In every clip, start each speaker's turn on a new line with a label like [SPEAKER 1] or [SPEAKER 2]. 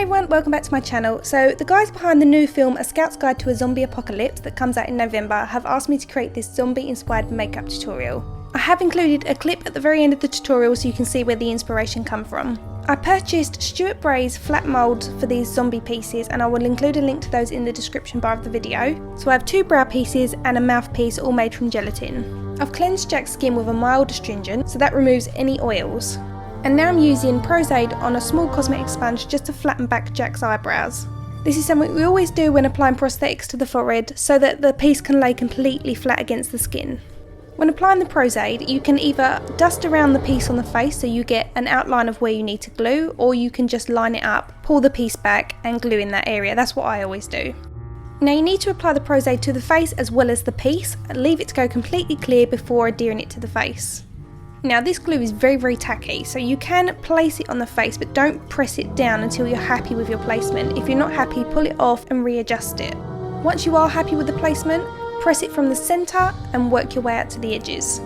[SPEAKER 1] Hey everyone, welcome back to my channel. So the guys behind the new film A Scout's Guide to a Zombie Apocalypse that comes out in November have asked me to create this zombie inspired makeup tutorial. I have included a clip at the very end of the tutorial so you can see where the inspiration come from. I purchased Stuart flat moulds for these zombie pieces and I will include a link to those in the description bar of the video. So I have 2 brow pieces and a mouthpiece all made from gelatin. I've cleansed Jack's skin with a mild astringent so that removes any oils. And now I'm using Prosade on a small cosmetic sponge just to flatten back Jack's eyebrows. This is something we always do when applying prosthetics to the forehead so that the piece can lay completely flat against the skin. When applying the Prosade, you can either dust around the piece on the face so you get an outline of where you need to glue, or you can just line it up, pull the piece back and glue in that area. That's what I always do. Now you need to apply the Prosade to the face as well as the piece and leave it to go completely clear before adhering it to the face. Now this glue is very tacky, so you can place it on the face but don't press it down until you're happy with your placement. If you're not happy, pull it off and readjust it. Once you are happy with the placement, press it from the centre and work your way out to the edges.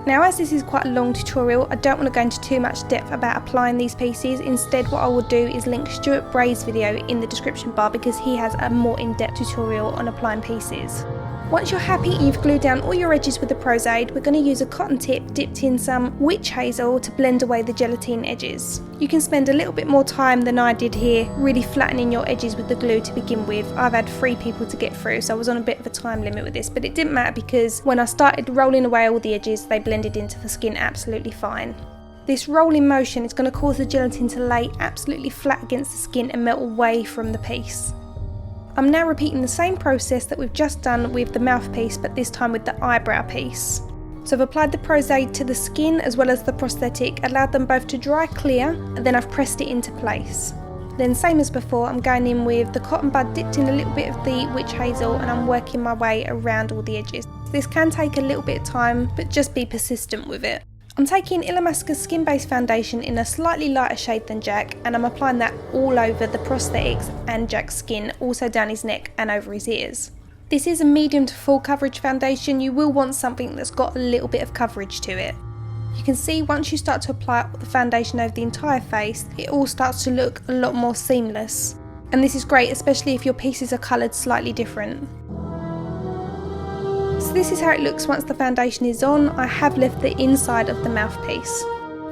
[SPEAKER 1] Now as this is quite a long tutorial, I don't want to go into too much depth about applying these pieces. Instead what I will do is link Stuart video in the description bar because he has a more in-depth tutorial on applying pieces. Once you're happy and you've glued down all your edges with the Prosade, we're going to use a cotton tip dipped in some witch hazel to blend away the gelatine edges. You can spend a little bit more time than I did here, really flattening your edges with the glue to begin with. I've had 3 people to get through, so I was on a bit of a time limit with this, but it didn't matter because when I started rolling away all the edges, they blended into the skin absolutely fine. This rolling motion is going to cause the gelatin to lay absolutely flat against the skin and melt away from the piece. I'm now repeating the same process that we've just done with the mouthpiece, but this time with the eyebrow piece. So I've applied the Prosade to the skin as well as the prosthetic, allowed them both to dry clear, and then I've pressed it into place. Then same as before, I'm going in with the cotton bud dipped in a little bit of the witch hazel and I'm working my way around all the edges. This can take a little bit of time, but just be persistent with it. I'm taking Illamasqua's Skin Based Foundation in a slightly lighter shade than Jack, and I'm applying that all over the prosthetics and Jack's skin, also down his neck and over his ears. This is a medium to full coverage foundation. You will want something that's got a little bit of coverage to it. You can see once you start to apply the foundation over the entire face, it all starts to look a lot more seamless. And this is great, especially if your pieces are coloured slightly different. So this is how it looks once the foundation is on. I have left the inside of the mouthpiece.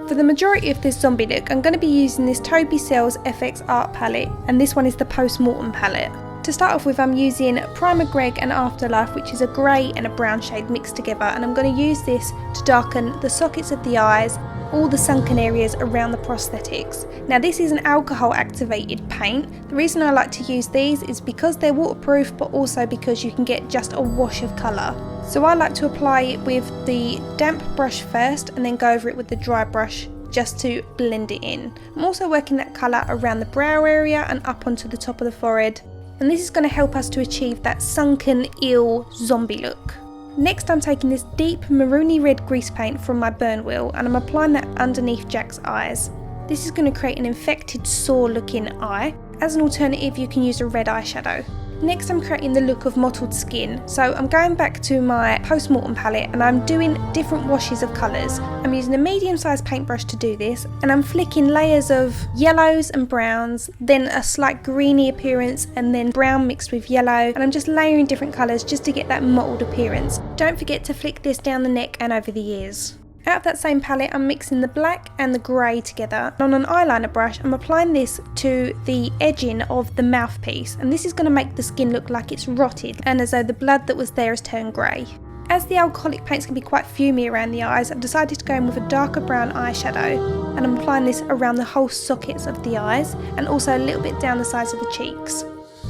[SPEAKER 1] For the majority of this zombie look, I'm going to be using this Toby Sells FX Art palette, and this one is the Post-Mortem palette. To start off with, I'm using Primer Greg and Afterlife, which is a grey and a brown shade mixed together, and I'm going to use this to darken the sockets of the eyes, all the sunken areas around the prosthetics. Now this is an alcohol activated paint. The reason I like to use these is because they're waterproof, but also because you can get just a wash of colour. So I like to apply it with the damp brush first and then go over it with the dry brush just to blend it in. I'm also working that colour around the brow area and up onto the top of the forehead. And this is going to help us to achieve that sunken, ill zombie look. Next I'm taking this deep maroony red grease paint from my burn wheel and I'm applying that underneath Jack's eyes. This is going to create an infected, sore looking eye. As an alternative you can use a red eyeshadow. Next I'm creating the look of mottled skin, so I'm going back to my Post-Mortem palette and I'm doing different washes of colours. I'm using a medium sized paintbrush to do this and I'm flicking layers of yellows and browns, then a slight greeny appearance and then brown mixed with yellow, and I'm just layering different colours just to get that mottled appearance. Don't forget to flick this down the neck and over the ears. Out of that same palette I'm mixing the black and the grey together. On an eyeliner brush I'm applying this to the edging of the mouthpiece, and this is going to make the skin look like it's rotted and as though the blood that was there has turned grey. As the alcoholic paints can be quite fumey around the eyes, I've decided to go in with a darker brown eyeshadow and I'm applying this around the whole sockets of the eyes and also a little bit down the sides of the cheeks.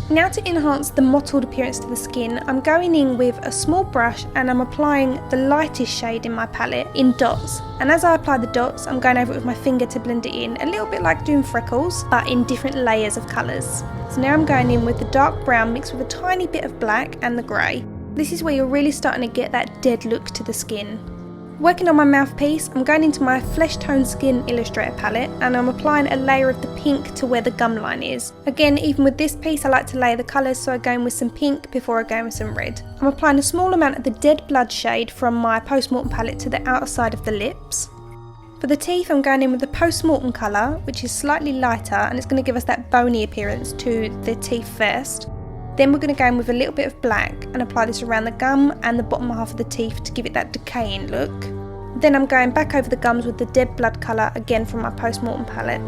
[SPEAKER 1] Now to enhance the mottled appearance to the skin, I'm going in with a small brush and I'm applying the lightest shade in my palette in dots. And as I apply the dots, I'm going over it with my finger to blend it in, a little bit like doing freckles, but in different layers of colours. So now I'm going in with the dark brown mixed with a tiny bit of black and the grey. This is where you're really starting to get that dead look to the skin. Working on my mouthpiece, I'm going into my Flesh Tone Skin Illustrator palette and I'm applying a layer of the pink to where the gum line is. Again, even with this piece I like to layer the colours, so I go in with some pink before I go in with some red. I'm applying a small amount of the Dead Blood shade from my Post-Mortem palette to the outer side of the lips. For the teeth, I'm going in with the post-mortem colour, which is slightly lighter, and it's going to give us that bony appearance to the teeth first. Then we're going to go in with a little bit of black and apply this around the gum and the bottom half of the teeth to give it that decaying look. Then I'm going back over the gums with the dead blood colour, again from my post-mortem palette.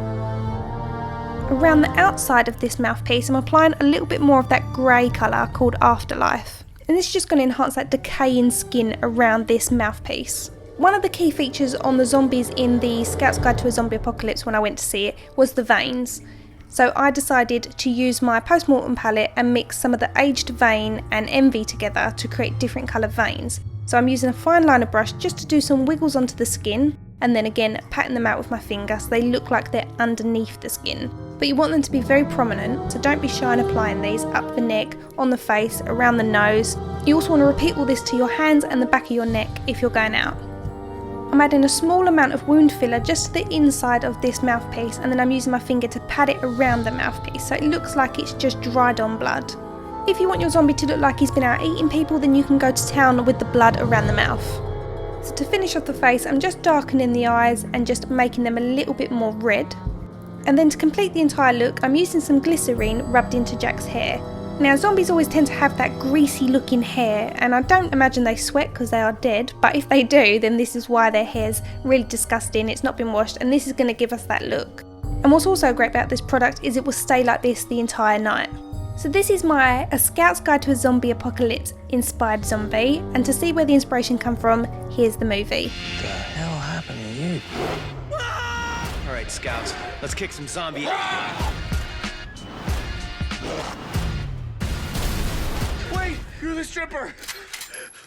[SPEAKER 1] Around the outside of this mouthpiece, I'm applying a little bit more of that grey colour called Afterlife. And this is just going to enhance that decaying skin around this mouthpiece. One of the key features on the zombies in the Scout's Guide to a Zombie Apocalypse when I went to see it was the veins. So I decided to use my post-mortem palette and mix some of the aged vein and envy together to create different coloured veins. So I'm using a fine liner brush just to do some wiggles onto the skin, and then again patting them out with my finger so they look like they're underneath the skin. But you want them to be very prominent, so don't be shy in applying these up the neck, on the face, around the nose. You also want to repeat all this to your hands and the back of your neck if you're going out. I'm adding a small amount of wound filler just to the inside of this mouthpiece, and then I'm using my finger to pat it around the mouthpiece so it looks like it's just dried on blood. If you want your zombie to look like he's been out eating people, then you can go to town with the blood around the mouth. So to finish off the face, I'm just darkening the eyes and just making them a little bit more red. And then to complete the entire look, I'm using some glycerine rubbed into Jack's hair. Now, zombies always tend to have that greasy looking hair, and I don't imagine they sweat because they are dead, but if they do, then this is why their hair's really disgusting, it's not been washed, and this is going to give us that look. And what's also great about this product is it will stay like this the entire night. So this is my A Scout's Guide to a Zombie Apocalypse inspired zombie, and to see where the inspiration come from, here's the movie.
[SPEAKER 2] What the hell happened to you? Alright, Scouts, let's kick some zombie. Wait, you're the stripper!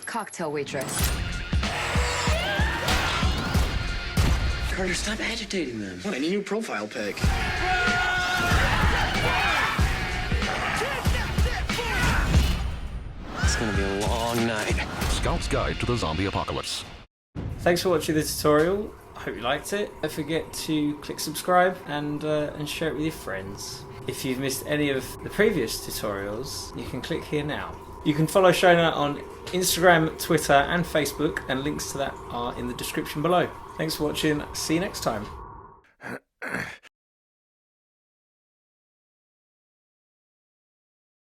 [SPEAKER 3] Cocktail waitress.
[SPEAKER 2] Carter, stop agitating them. What, any new profile pic? It's gonna be a long night.
[SPEAKER 4] Scout's Guide to the Zombie Apocalypse.
[SPEAKER 5] Thanks for watching the tutorial. I hope you liked it. Don't forget to click subscribe and share it with your friends. If you've missed any of the previous tutorials, you can click here now. You can follow Shonagh on Instagram, Twitter and Facebook, and links to that are in the description below. Thanks for watching. See you next time.